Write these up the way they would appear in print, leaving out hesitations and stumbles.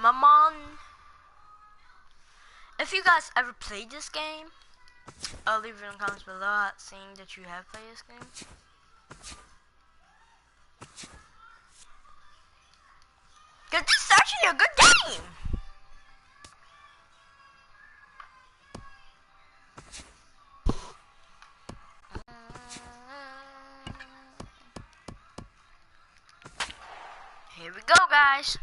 Mamon. If you guys ever played this game, leave it in the comments below saying that you have played this game. Cause this is actually a good game. Here we go, guys.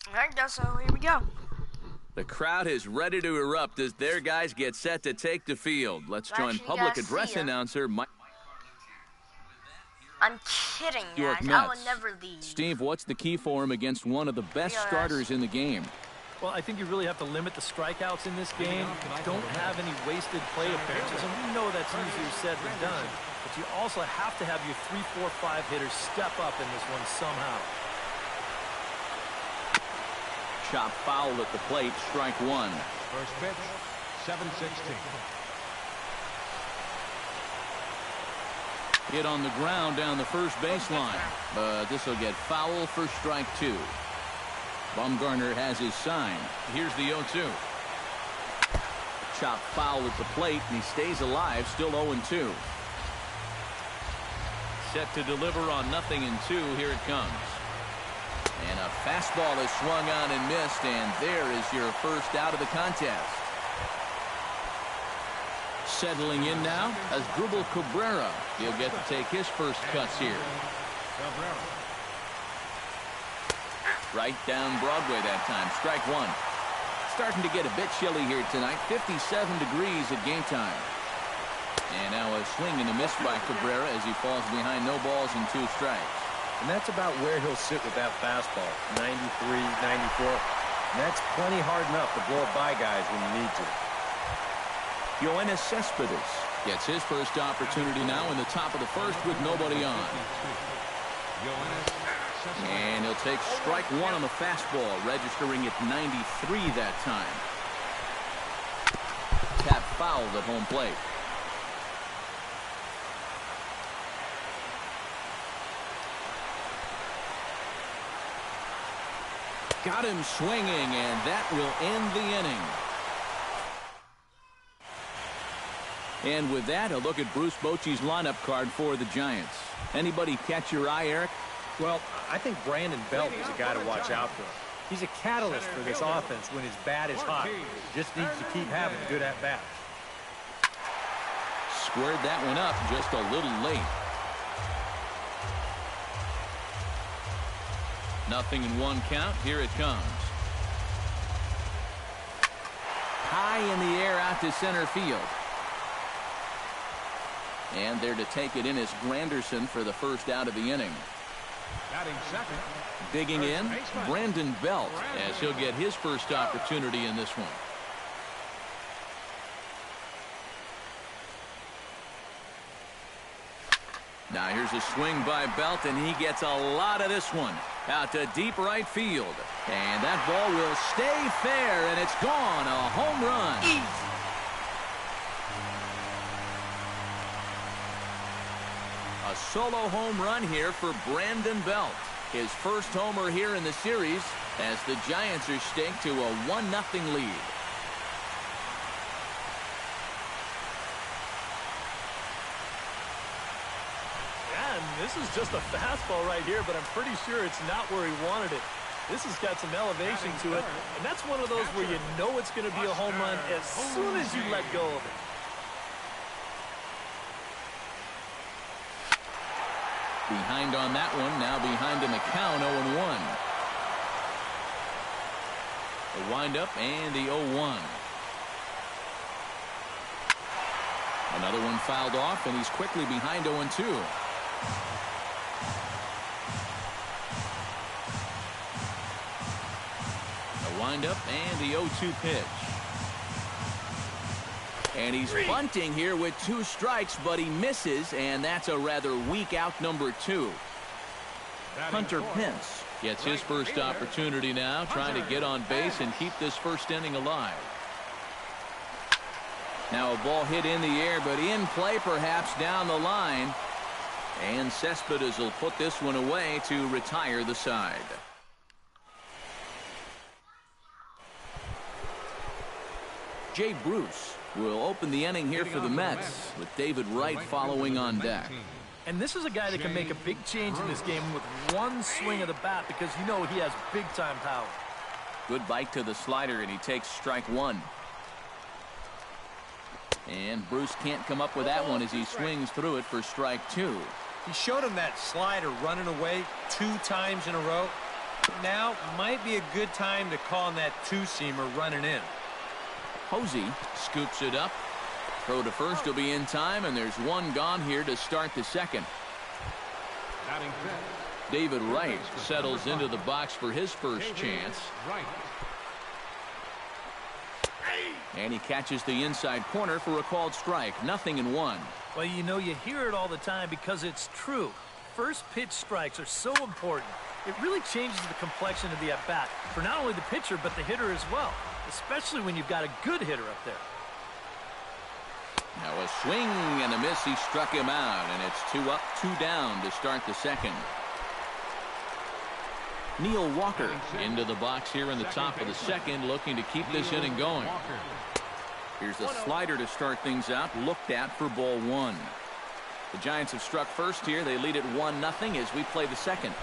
Alright, so here we go. The crowd is ready to erupt as their guys get set to take the field. Let's join public address announcer Mike. I'm kidding, guys. I will never leave. Steve, what's the key for him against one of the best starters in the game? Well, I think you really have to limit the strikeouts in this game. Don't have any wasted plate appearances, and we know that's easier said than done. But you also have to have your 3, 4, 5 hitters step up in this one somehow. Chop foul at the plate, strike one. First pitch, 7-16. Hit on the ground down the first baseline, but this will get foul for strike two. Bumgarner has his sign. Here's the 0-2. Chop foul at the plate, and he stays alive, still 0-2. Set to deliver on 0-2. Here it comes. And a fastball is swung on and missed, and there is your first out of the contest. Settling in now as Asdrubal Cabrera. He'll get to take his first cuts here. Right down Broadway that time. Strike one. Starting to get a bit chilly here tonight. 57 degrees at game time. And now a swing and a miss by Cabrera as he falls behind no balls and 2 strikes. And that's about where he'll sit with that fastball. 93, 94. And that's plenty hard enough to blow it by guys when you need to. Yoenis Cespedes gets his first opportunity now in the top of the first with nobody on. And he'll take strike one on the fastball, registering at 93 that time. Tap fouled at home plate. Got him swinging, and that will end the inning. And with that, a look at Bruce Bochy's lineup card for the Giants. Anybody catch your eye, Eric? Well, I think Brandon Belt is a guy to watch out for. He's a catalyst for this offense when his bat is hot. Just needs to keep having good at-bats. Squared that one up just a little late. 0-1 count. Here it comes. High in the air out to center field. And there to take it in is Granderson for the first out of the inning. Batting second. Digging in, Brandon Belt, as he'll get his first opportunity in this one. Now here's a swing by Belt, and he gets a lot of this one out to deep right field. And that ball will stay fair, and it's gone. A home run. Easy. A solo home run here for Brandon Belt. His first homer here in the series as the Giants are staked to a 1-0 lead. This is just a fastball right here, but I'm pretty sure it's not where he wanted it. This has got some elevation to it, and that's one of those where you know it's going to be a home run as soon as you let go of it. Behind on that one, now behind in the count, 0-1. The windup and the 0-1. Another one fouled off, and he's quickly behind 0-2. The windup and the 0-2 pitch. And he's bunting here with 2 strikes, but he misses, and that's a rather weak out number 2. Hunter Pence gets his first opportunity now, trying to get on base and keep this first inning alive. Now a ball hit in the air, but in play perhaps down the line. And Cespedes will put this one away to retire the side. Jay Bruce will open the inning here for the Mets, with David Wright following on deck. And this is a guy that can make a big change in this game with one swing of the bat, because you know he has big-time power. Good bite to the slider, and he takes strike 1. And Bruce can't come up with that one as he swings through it for strike 2. He showed him that slider running away 2 times in a row. Now might be a good time to call on that 2-seamer running in. Posey scoops it up. Throw to first will be in time, and there's 1 gone here to start the second. David Wright settles into the box for his first chance. And he catches the inside corner for a called strike. 0-1. Well, you know, you hear it all the time because it's true. First pitch strikes are so important. It really changes the complexion of the at-bat for not only the pitcher but the hitter as well, especially when you've got a good hitter up there. Now a swing and a miss. He struck him out, and it's 2 up, 2 down to start the second. Neil Walker into the box here in the top of the second, looking to keep this inning going. Here's a slider to start things out, looked at for ball 1. The Giants have struck first here. They lead it 1-0 as we play the second.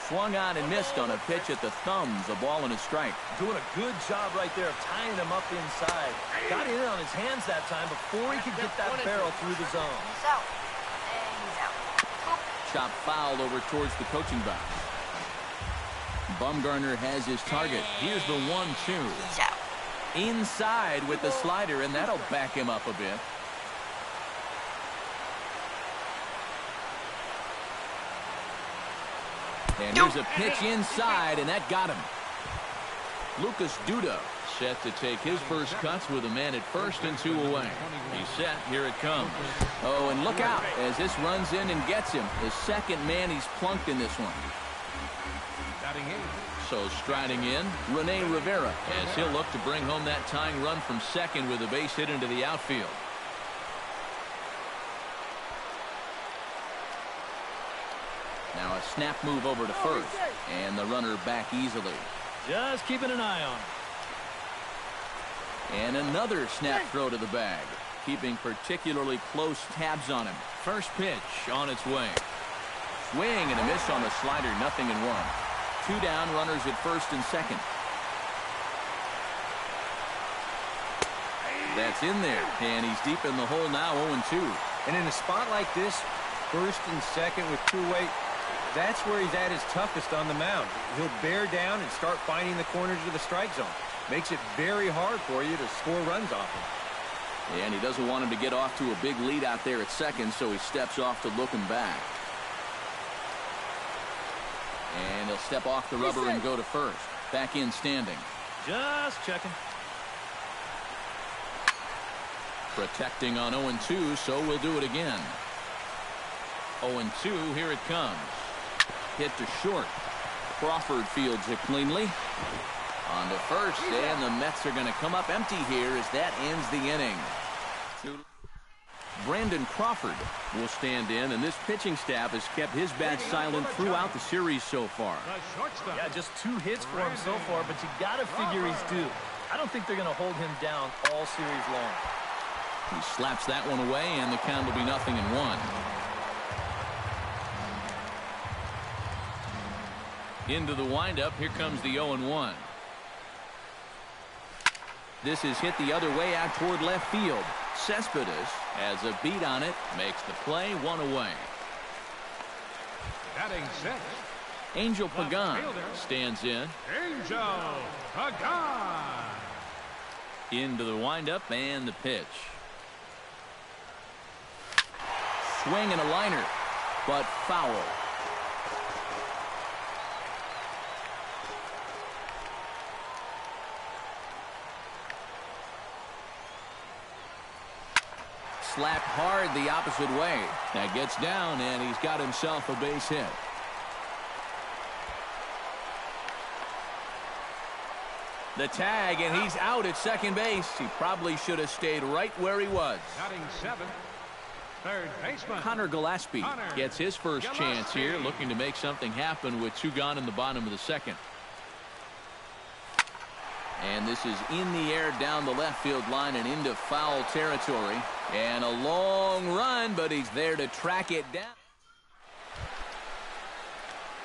Swung on and missed on a pitch at the thumbs. A ball and a strike. Doing a good job right there of tying him up inside. Got it in on his hands that time before he could get that barrel through the zone. He's out. And he's out. Chop foul over towards the coaching box. Bumgarner has his target. Here's the 1-2. He's out. Inside with the slider, and that'll back him up a bit. And here's a pitch inside, and that got him. Lucas Duda set to take his first cuts with a man at first and 2 away. He's set. Here it comes. Oh, and look out as this runs in and gets him. The second man he's plunked in this one. So striding in, Rene Rivera, as he'll look to bring home that tying run from second with a base hit into the outfield. Now a snap move over to first, and the runner back easily. Just keeping an eye on him. And another snap throw to the bag, keeping particularly close tabs on him. First pitch on its way. Swing and a miss on the slider, 0-1. 2 down, runners at first and second. That's in there, and he's deep in the hole now, 0-2. And in a spot like this, first and second with 2 away, that's where he's at his toughest on the mound. He'll bear down and start finding the corners of the strike zone. Makes it very hard for you to score runs off him. And he doesn't want him to get off to a big lead out there at second, so he steps off to look him back. And he'll step off the rubber and go to first. Back in standing. Just checking. Protecting on 0-2, so we'll do it again. 0-2, here it comes. Hit to short. Crawford fields it cleanly. On to first, and the Mets are going to come up empty here as that ends the inning. Brandon Crawford will stand in, and this pitching staff has kept his bat silent throughout the series so far. Yeah, just 2 hits for him so far, but you got to figure he's due. I don't think they're going to hold him down all series long. He slaps that one away, and the count will be 0-1. Into the windup, here comes the 0-1. This is hit the other way out toward left field. Cespedes has a beat on it, makes the play, 1 away. Batting 6. Angel Pagan stands in. Angel Pagan. Into the windup and the pitch. Swing and a liner, but foul. slapped hard the opposite way. That gets down, and he's got himself a base hit. The tag, and he's out at second base. He probably should have stayed right where he was. Batting seventh, third baseman Connor Gillespie gets his first chance here, looking to make something happen with 2 gone in the bottom of the second. And this is in the air down the left field line and into foul territory. And a long run, but he's there to track it down.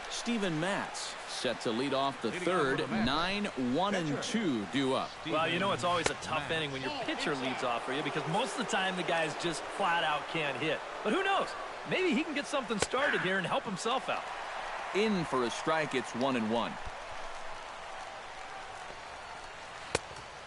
Steven Matz set to lead off the third. 9-1-2 due up. Well, you know it's always a tough inning when your pitcher leads off for you because most of the time the guys just flat out can't hit. But who knows? Maybe he can get something started here and help himself out. In for a strike, it's 1-1.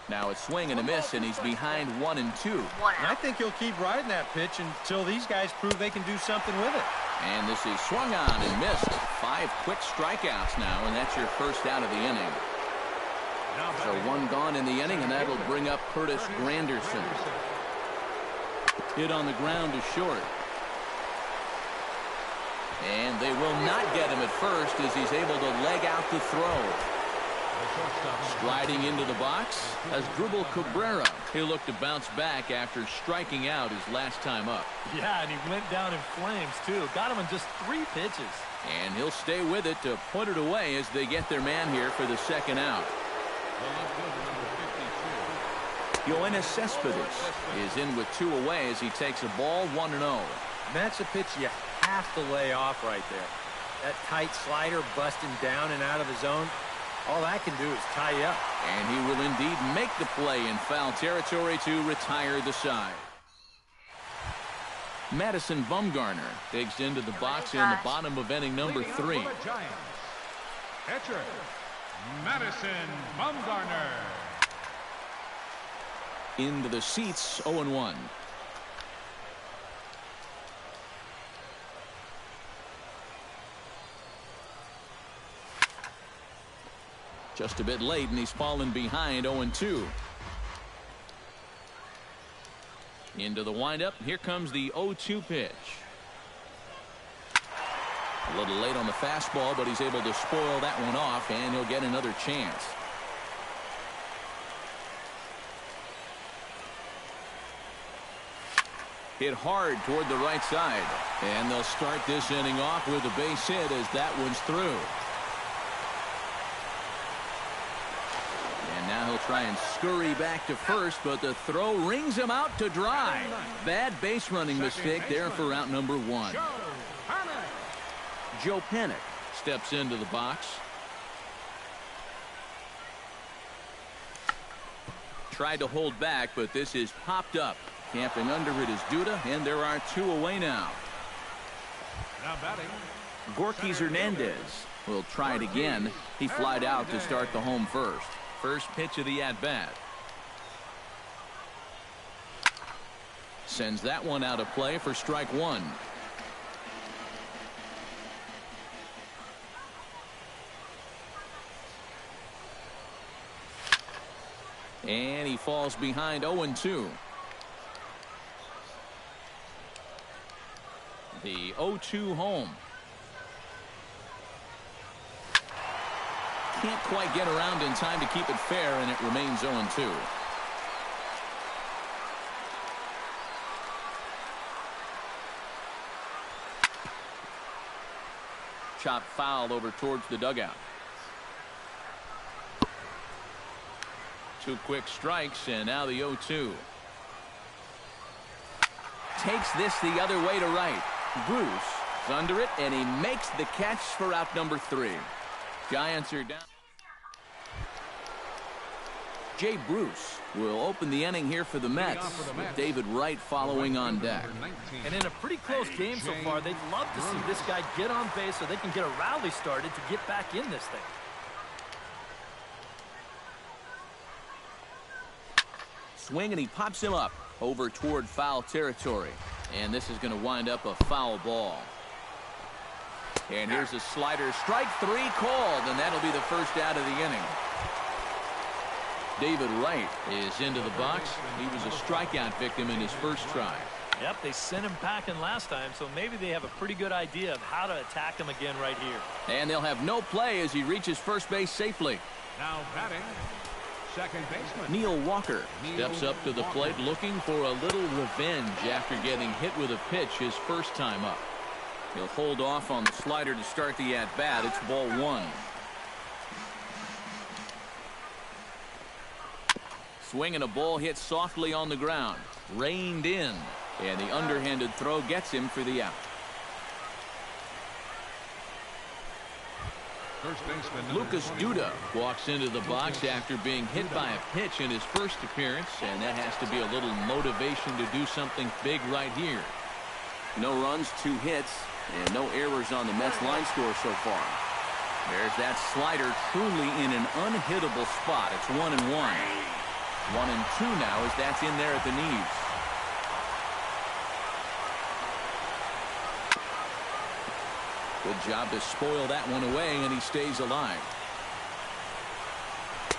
Now a swing and a miss, and he's behind 1-2. And I think he'll keep riding that pitch until these guys prove they can do something with it. And this is swung on and missed. 5 quick strikeouts now, and that's your first out of the inning. So 1 gone in the inning, and that'll bring up Curtis Granderson. Hit on the ground to short. And they will not get him at first as he's able to leg out the throw. Sliding into the box as Dribble Cabrera. He looked to bounce back after striking out his last time up. Yeah, and he went down in flames, too. Got him in just 3 pitches. And he'll stay with it to put it away as they get their man here for the second out. Yoenis Cespedes is in with 2 away as he takes a ball 1-0. That's a pitch you have to lay off right there. That tight slider busting down and out of the zone. All that can do is tie you up. And he will indeed make the play in foul territory to retire the side. Madison Bumgarner digs into the box in the bottom of inning number 3. Catcher, Madison Bumgarner. Into the seats, 0-1. Just a bit late, and he's fallen behind 0-2. Into the windup. Here comes the 0-2 pitch. A little late on the fastball, but he's able to spoil that one off, and he'll get another chance. Hit hard toward the right side. And they'll start this inning off with a base hit as that one's through. Now he'll try and scurry back to first, but the throw rings him out to dry. Bad base running mistake there for out number 1. Joe Panik steps into the box. Tried to hold back, but this is popped up. Camping under it is Duda, and there are 2 away now. Now batting, Gorky Hernandez will try it again. He flied out to start the home first. First pitch of the at-bat. Sends that one out of play for strike 1. And he falls behind 0-2. The 0-2 home. Can't quite get around in time to keep it fair, and it remains 0-2. Chop foul over towards the dugout. 2 quick strikes, and now the 0-2. Takes this the other way to right. Bruce is under it, and he makes the catch for out number 3. Giants are down. Jay Bruce will open the inning here for the Mets, with David Wright following on deck. And in a pretty close game so far, they'd love to see this guy get on base so they can get a rally started to get back in this thing. Swing, and he pops him up over toward foul territory. And this is going to wind up a foul ball. And here's a slider. Strike 3 called, and that'll be the first out of the inning. David Wright is into the box. He was a strikeout victim in his first try. Yep, they sent him packing last time, so maybe they have a pretty good idea of how to attack him again right here. And they'll have no play as he reaches first base safely. Now batting, second baseman. Neil Walker steps up to the plate looking for a little revenge after getting hit with a pitch his first time up. He'll hold off on the slider to start the at-bat. It's ball one. Swing and a ball hit softly on the ground. Reined in. And the underhanded throw gets him for the out. First baseman Lucas Duda walks into the box after being hit by a pitch in his first appearance, and that has to be a little motivation to do something big right here. No runs, 2 hits, and no errors on the Mets line score so far. There's that slider truly in an unhittable spot. It's 1-1. 1-2 now as that's in there at the knees. Good job to spoil that one away, and he stays alive.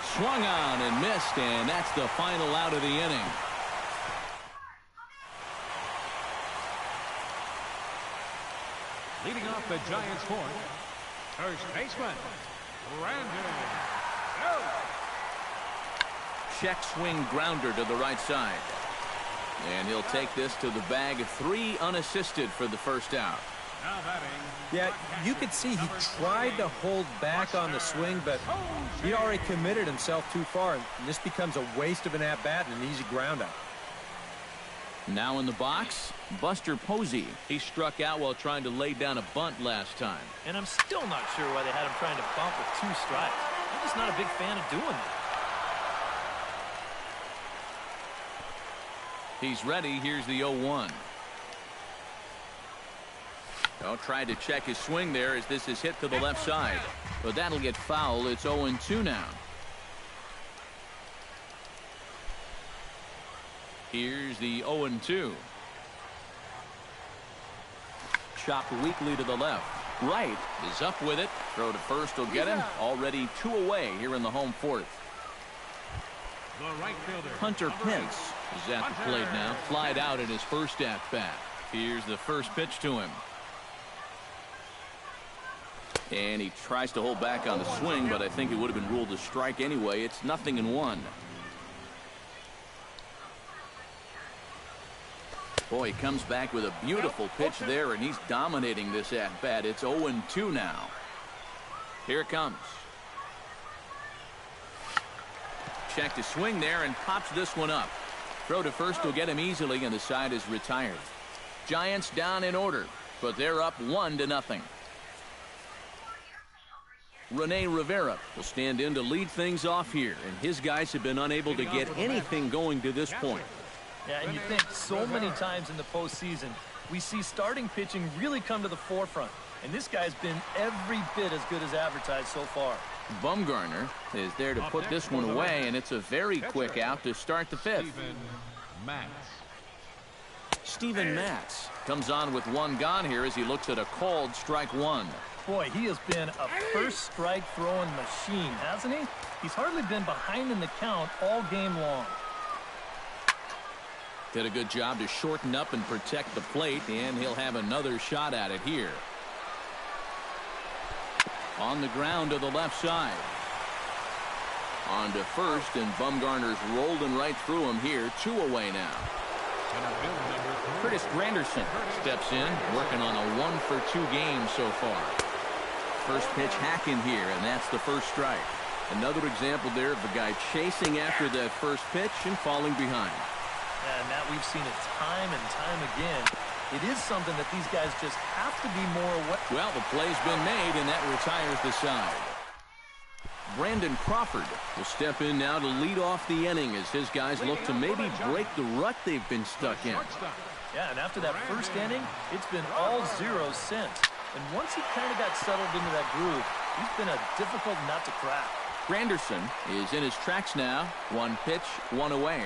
Swung on and missed, and that's the final out of the inning. leading off the Giants' fourth. First baseman, Brandon. No. Check swing grounder to the right side. And he'll take this to the bag. 3 unassisted for the first out. Now batting. Yeah, you could see he tried to hold back on the swing, but he already committed himself too far, and this becomes a waste of an at-bat and an easy ground out. Now in the box, Buster Posey. He struck out while trying to lay down a bunt last time. And I'm still not sure why they had him trying to bump with 2 strikes. I'm just not a big fan of doing that. He's ready. Here's the 0-1. Tried to check his swing there as this is hit to the left side. But that'll get foul. It's 0-2 now. Here's the 0-2. Chopped weakly to the left. Right is up with it. Throw to first will get him. Already 2 away here in the home fourth. The right fielder, Hunter Pence is at the plate now. Flied out in his first at-bat. Here's the first pitch to him. And he tries to hold back on the swing, but I think it would have been ruled a strike anyway. It's 0-1. Boy, he comes back with a beautiful pitch there, and he's dominating this at-bat. It's 0-2 now. Here it comes. Check to swing there and pops this one up. Throw to first will get him easily, and the side is retired. Giants down in order, but they're up 1-0. Rene Rivera will stand in to lead things off here, and his guys have been unable to get anything going to this point. Yeah, and you think so many times in the postseason, we see starting pitching really come to the forefront. And this guy's been every bit as good as advertised so far. Bumgarner is there to put this one away, and it's a very quick out to start the 5th. Steven Matz comes on with 1 gone here as he looks at a called strike 1. Boy, he has been a first strike throwing machine, hasn't he? He's hardly been behind in the count all game long. Did a good job to shorten up and protect the plate, and he'll have another shot at it here. On the ground to the left side. On to first, and Bumgarner's rolling right through him here. 2 away now. Curtis Granderson steps in, working on a 1-for-2 game so far. First pitch hack in here, and that's the first strike. Another example there of the guy chasing after that first pitch and falling behind. And that we've seen it time and time again. It is something that these guys just have to be more aware. Well, the play's been made, and that retires the side. Brandon Crawford will step in now to lead off the inning as his guys look to maybe break the rut they've been stuck in. Yeah, and after that first inning, it's been all zeros since. And once he kind of got settled into that groove, he's been a difficult nut to crack. Granderson is in his tracks now. 1 pitch, 1 away.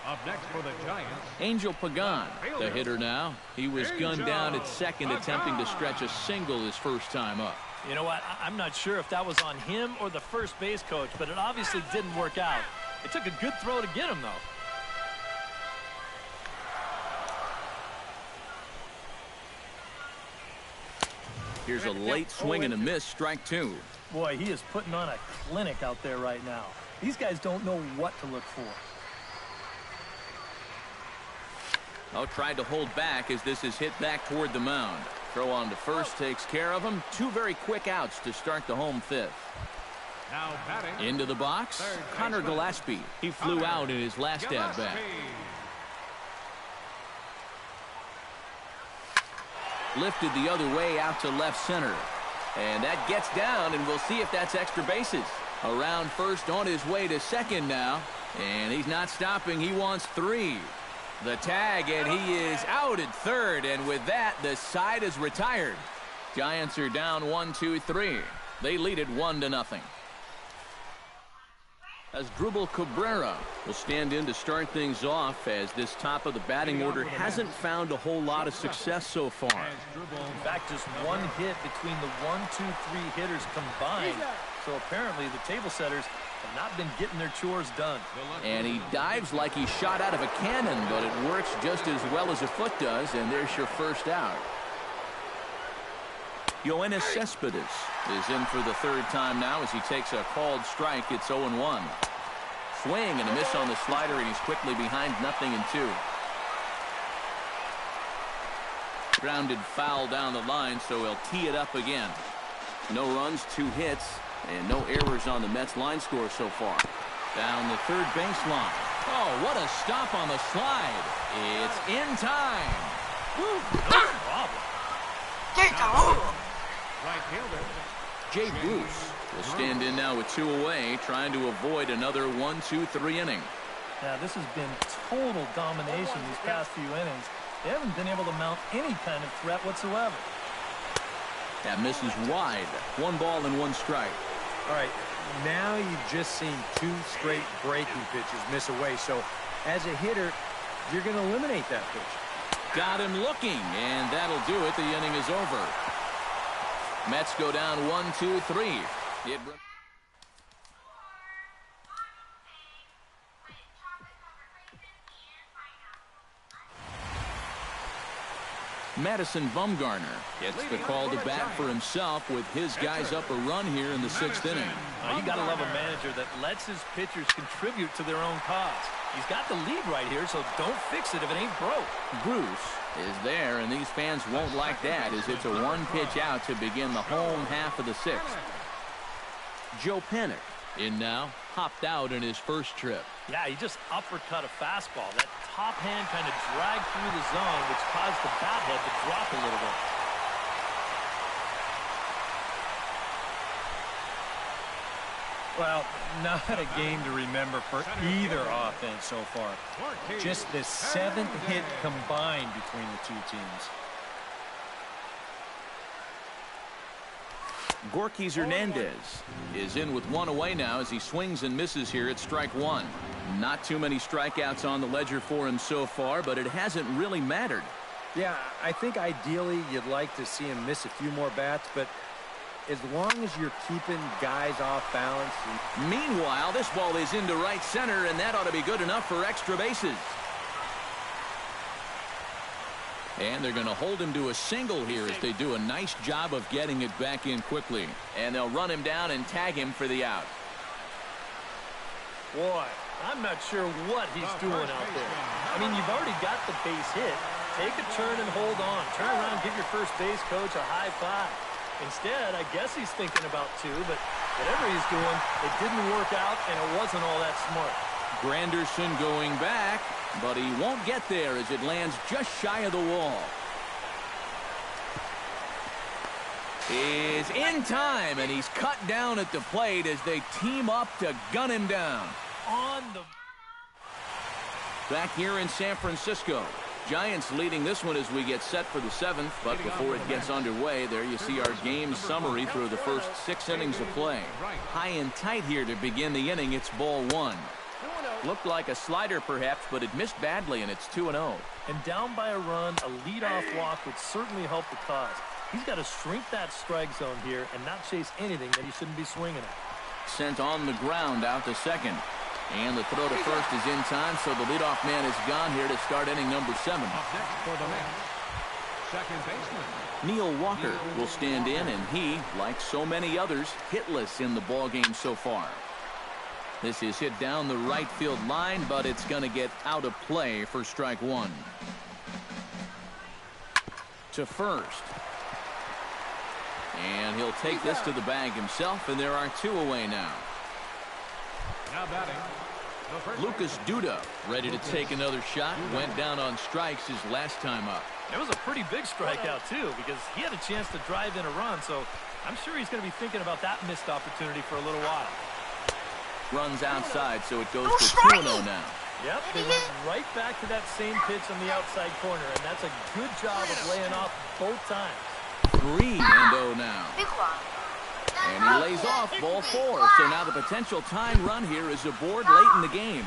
Up next for the Giants, Angel Pagan, the hitter now. He was gunned down at second, attempting to stretch a single his first time up. You know what? I'm not sure if that was on him or the first base coach, but it obviously didn't work out. It took a good throw to get him, though. Here's a late swing and a miss, strike two. Boy, he is putting on a clinic out there right now. These guys don't know what to look for. Oh, tried to hold back as this is hit back toward the mound. Throw on to first takes care of him. Two very quick outs to start the home fifth. Now batting. Into the box, Connor Gillespie. He flew out in his last at bat. Lifted the other way out to left center. And that gets down, and we'll see if that's extra bases. Around first on his way to second now. And he's not stopping. He wants three. The tag, and he is out at third. And with that, the side is retired. Giants are down 1-2-3. They lead it 1-0. As Drupal Cabrera will stand in to start things off, as this top of the batting order hasn't found a whole lot of success so far. In fact, just one hit between the 1, 2, 3 hitters combined. So apparently the table setters have not been getting their chores done. And he dives like he shot out of a cannon, but it works just as well as a foot does, and there's your first out. Yoenis Cespedes is in for the third time now as he takes a called strike. It's 0-1. Swing and a miss on the slider, and he's quickly behind 0-2. Grounded foul down the line, so he'll tee it up again. No runs, 2 hits, and no errors on the Mets line score so far. Down the third baseline. Oh, what a stop on the slide. It's in time. Woo, no problem. Right fielder. Jay Bruce will stand in now with 2 away, trying to avoid another 1-2-3 inning. Yeah, this has been total domination these past few innings. They haven't been able to mount any kind of threat whatsoever. That misses wide. 1 ball and 1 strike. All right, now you've just seen 2 straight breaking pitches miss away. So as a hitter, you're going to eliminate that pitch. Got him looking, and that'll do it. The inning is over. Mets go down 1-2-3. Madison Bumgarner gets the call to bat for himself with his guys up a run here in the 6th inning. You got to love a manager that lets his pitchers contribute to their own cause. He's got the lead right here, so don't fix it if it ain't broke. Bruce is there, and these fans won't like that as it's a 1-pitch out to begin the home half of the 6th. Joe Panik in now, hopped out in his first trip. Yeah, he just uppercut a fastball. That top hand kind of dragged through the zone, which caused the bat head to drop a little bit. Well, not a game to remember for either offense so far. Just the 7th hit combined between the 2 teams. Gorky Hernandez is in with 1 away now as he swings and misses here at strike 1. Not too many strikeouts on the ledger for him so far, but it hasn't really mattered. Yeah, I think ideally you'd like to see him miss a few more bats, but as long as you're keeping guys off balance. Meanwhile, this ball is into right center, and that ought to be good enough for extra bases. And they're going to hold him to a single here as they do a nice job of getting it back in quickly. And they'll run him down and tag him for the out. Boy, I'm not sure what he's doing out there. I mean, you've already got the base hit. Take a turn and hold on. Turn around, give your first base coach a high five. Instead, I guess he's thinking about 2, but whatever he's doing, it didn't work out, and it wasn't all that smart. Granderson going back, but he won't get there as it lands just shy of the wall. Is in time, and he's cut down at the plate as they team up to gun him down. Back here in San Francisco. Giants leading this one as we get set for the 7th, but before it gets underway, there you see our game summary through the first 6 innings of play. High and tight here to begin the inning. It's ball 1. Looked like a slider perhaps, but it missed badly, and it's 2-0. And down by a run, a leadoff walk would certainly help the cause. He's got to shrink that strike zone here and not chase anything that he shouldn't be swinging at. Sent on the ground out to second. And the throw to first is in time, so the leadoff man is gone here to start inning number 7. Up next for the Mets, second baseman. Neil Walker will stand in, and he, like so many others, hitless in the ballgame so far. This is hit down the right field line, but it's going to get out of play for strike one. To first. And he'll take this to the bag himself, and there are two away now. Now batting, the first Lucas Duda ready to take another shot. Went down on strikes his last time up. It was a pretty big strikeout, too, because he had a chance to drive in a run, so I'm sure he's going to be thinking about that missed opportunity for a little while. Runs outside, so it goes to 2-0 now. Yep, they went right back to that same pitch on the outside corner, and that's a good job of laying off both times. 3-0 now. And he lays off ball 4. So now the potential tying run here is aboard late in the game.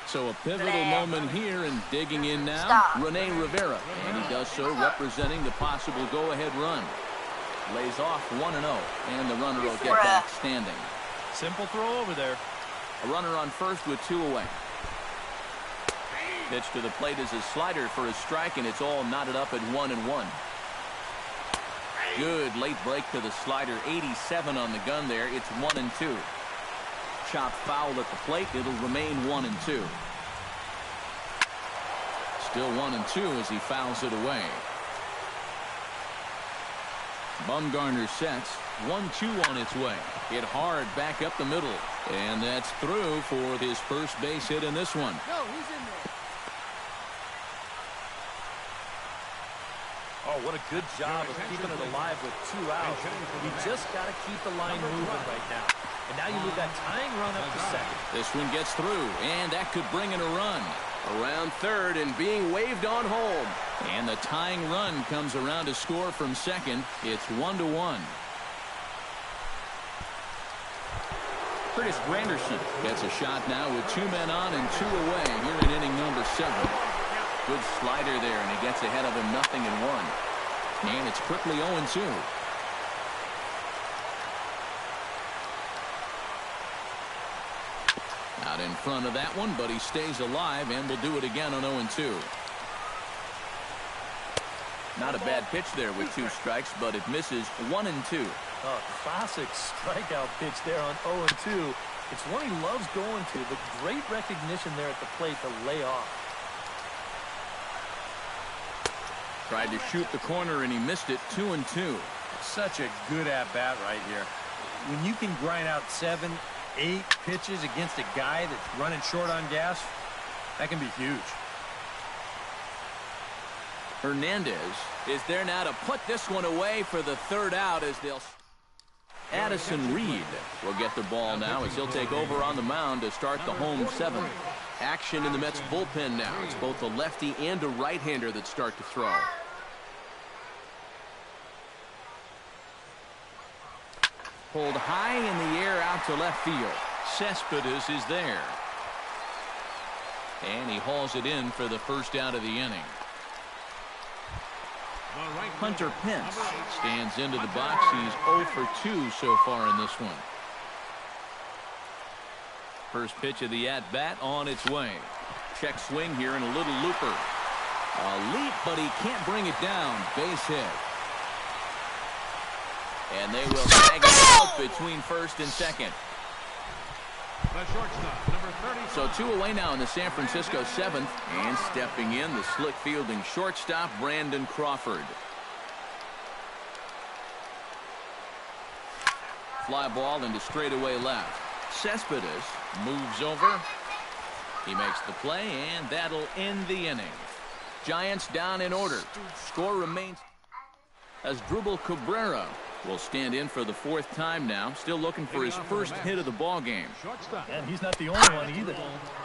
So a pivotal moment here, and digging in now, Rene Rivera. And he does so representing the possible go-ahead run. Lays off 1-0, and the runner will get back standing. Simple throw over there. A runner on first with 2 away. Pitch to the plate is a slider for a strike, and it's all knotted up at 1-1. Good late break to the slider. 87 on the gun there. It's 1-2. Chopped foul at the plate. It'll remain 1-2. Still 1-2 as he fouls it away. Bumgarner sets. 1-2 on its way. Hit hard back up the middle. And that's through for his first base hit in this one. No, he's in there. Oh, what a good job of keeping it alive with 2 outs. You just got to keep the line moving right now. And now you move that tying run up to second. This one gets through, and that could bring in a run. Around third and being waved on home. And the tying run comes around to score from second. It's 1-1. Curtis Granderson gets a shot now with 2 men on and 2 away here in inning number 7. Good slider there, and he gets ahead of him 0-1. And it's quickly 0-2. Out in front of that one, but he stays alive and will do it again on 0-2. Not a bad pitch there with 2 strikes, but it misses 1-2. Oh, classic strikeout pitch there on 0-2. It's one he loves going to, but great recognition there at the plate to lay off. Tried to shoot the corner, and he missed it. 2-2. Such a good at-bat right here. When you can grind out 7, 8 pitches against a guy that's running short on gas, that can be huge. Hernandez is there now to put this one away for the 3rd out as they'll... Addison Reed will get the ball now as he'll take over on the mound to start the home 7th. Action in the Mets bullpen now. It's both a lefty and a right-hander that start to throw. Pulled high in the air out to left field. Cespedes is there. And he hauls it in for the first out of the inning. Hunter Pence stands into the box. He's 0 for 2 so far in this one. First pitch of the at-bat on its way. Check swing here and a little looper. A leap, but he can't bring it down. Base hit. And they will tag it out between first and second. The shortstop, number 30. So 2 away now in the San Francisco 7th. And stepping in, the slick fielding shortstop, Brandon Crawford. Fly ball into straightaway left. Cespedes moves over. He makes the play, and that'll end the inning. Giants down in order. Score remains as Drupal Cabrera will stand in for the 4th time now. Still looking for his first hit of the ball game. Shortstop. And he's not the only one either.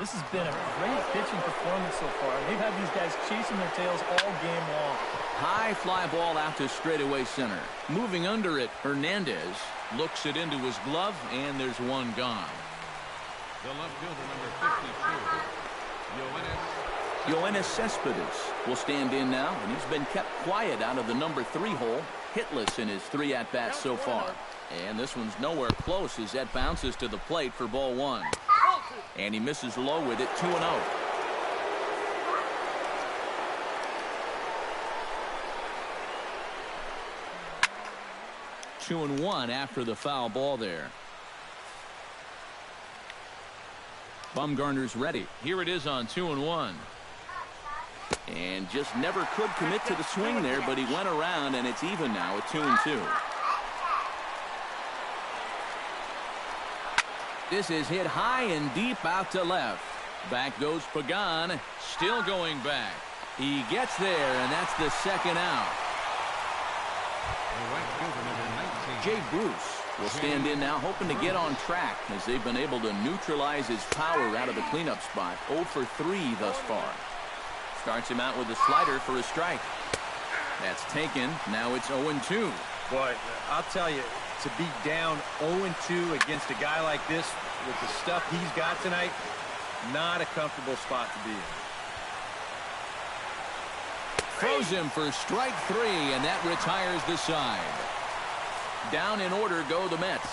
This has been a great pitching performance so far. They've had these guys chasing their tails all game long. High fly ball out to straightaway center. Moving under it, Hernandez looks it into his glove, and there's one gone. The left fielder, number 52, Yoenis Cespedes will stand in now, and he's been kept quiet out of the number 3 hole. Hitless in his 3 at-bats so far. And this one's nowhere close as that bounces to the plate for ball 1. And he misses low with it, 2-0. 2-1 after the foul ball there. Bumgarner's ready. Here it is on 2-1. And just never could commit to the swing there, but he went around, and it's even now at 2-2. This is hit high and deep out to left. Back goes Pagan, still going back. He gets there, and that's the second out. Jay Bruce will stand in now, hoping to get on track as they've been able to neutralize his power out of the cleanup spot. 0 for 3 thus far. Starts him out with a slider for a strike. That's taken. Now it's 0-2. Boy, I'll tell you, to be down 0-2 against a guy like this with the stuff he's got tonight, not a comfortable spot to be in. Throws him for strike 3, and that retires the side. Down in order go the Mets.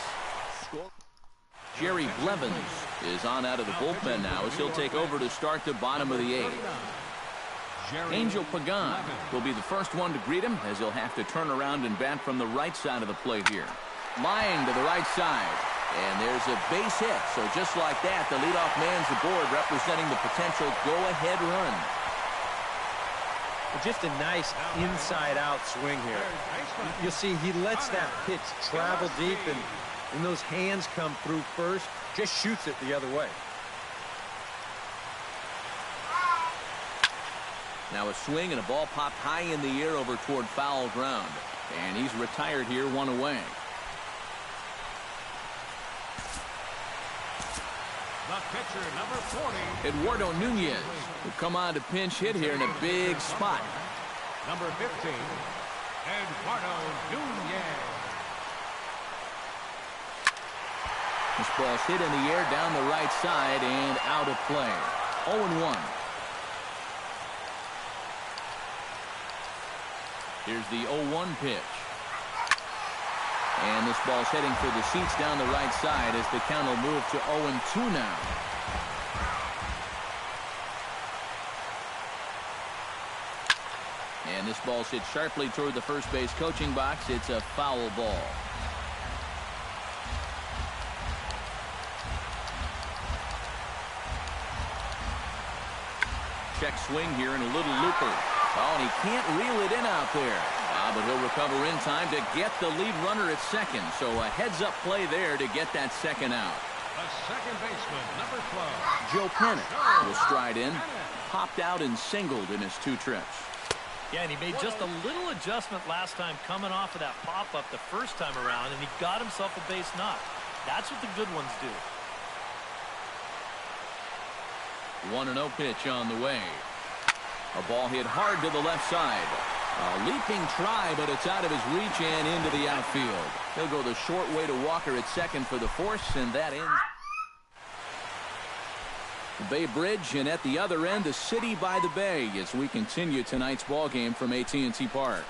Jerry Blevins is on out of the bullpen now as he'll take over to start the bottom of the 8th. Angel Pagan will be the first one to greet him as he'll have to turn around and bat from the right side of the plate here. Lying to the right side. And there's a base hit. So just like that, the leadoff man's aboard, representing the potential go-ahead run. Just a nice inside-out swing here. You'll see he lets that pitch travel deep, and when those hands come through first, just shoots it the other way. Now a swing and a ball popped high in the air over toward foul ground. And he's retired here, 1 away. The pitcher, number 40. Eduardo Nunez will come on to pinch hit here in a big spot. Number 15, Eduardo Nunez. This ball's hit in the air down the right side and out of play. 0-1. Here's the 0-1 pitch. And this ball's heading for the seats down the right side as the count will move to 0-2 now. And this ball's hit sharply toward the first base coaching box. It's a foul ball. Check swing here and a little looper. Oh, and he can't reel it in out there. But he'll recover in time to get the lead runner at second. So a heads-up play there to get that second out. The second baseman, number 12. Joe Pennant will stride in. Popped out and singled in his 2 trips. Yeah, and he made just a little adjustment last time coming off of that pop-up the first time around, and he got himself a base knock. That's what the good ones do. 1-0 pitch on the way. A ball hit hard to the left side. A leaping try, but it's out of his reach and into the outfield. He'll go the short way to Walker at second for the force, and that ends the Bay Bridge, and at the other end, the city by the bay as we continue tonight's ball game from AT&T Park.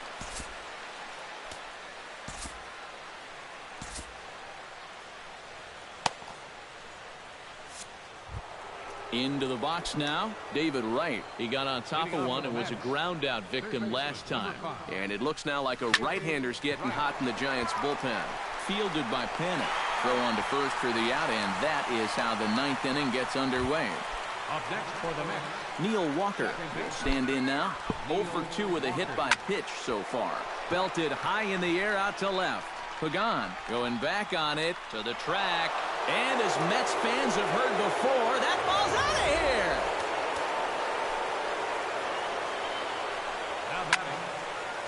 Into the box now, David Wright. He got on top of one and was a ground out victim last time. And it looks now like a right-hander's getting hot in the Giants bullpen. Fielded by Pennant. Throw on to first for the out, and that is how the 9th inning gets underway. Up next for the Mets, Neil Walker will stand in now. 0 for 2 with a hit by pitch so far. Belted high in the air out to left. Pagan going back on it to the track. And as Mets fans have heard before, that ball's out of here. now batting,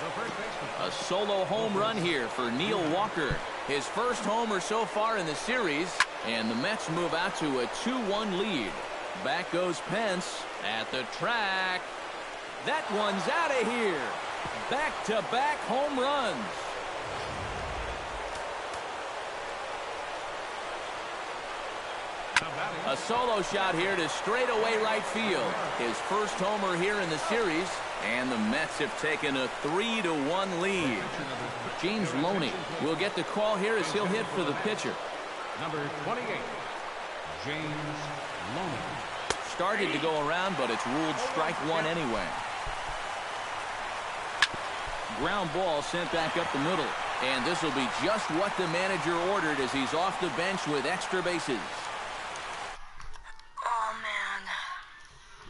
the first baseman. A solo home run here for Neil Walker. His first homer so far in the series. And the Mets move out to a 2-1 lead. Back goes Pence at the track. That one's out of here. Back-to-back home runs. A solo shot here to straightaway right field. His first homer here in the series. And the Mets have taken a 3-1 lead. James Loney will get the call here as he'll hit for the pitcher. Number 28, James Loney. Started to go around, but it's ruled strike 1 anyway. Ground ball sent back up the middle. And this will be just what the manager ordered as he's off the bench with extra bases.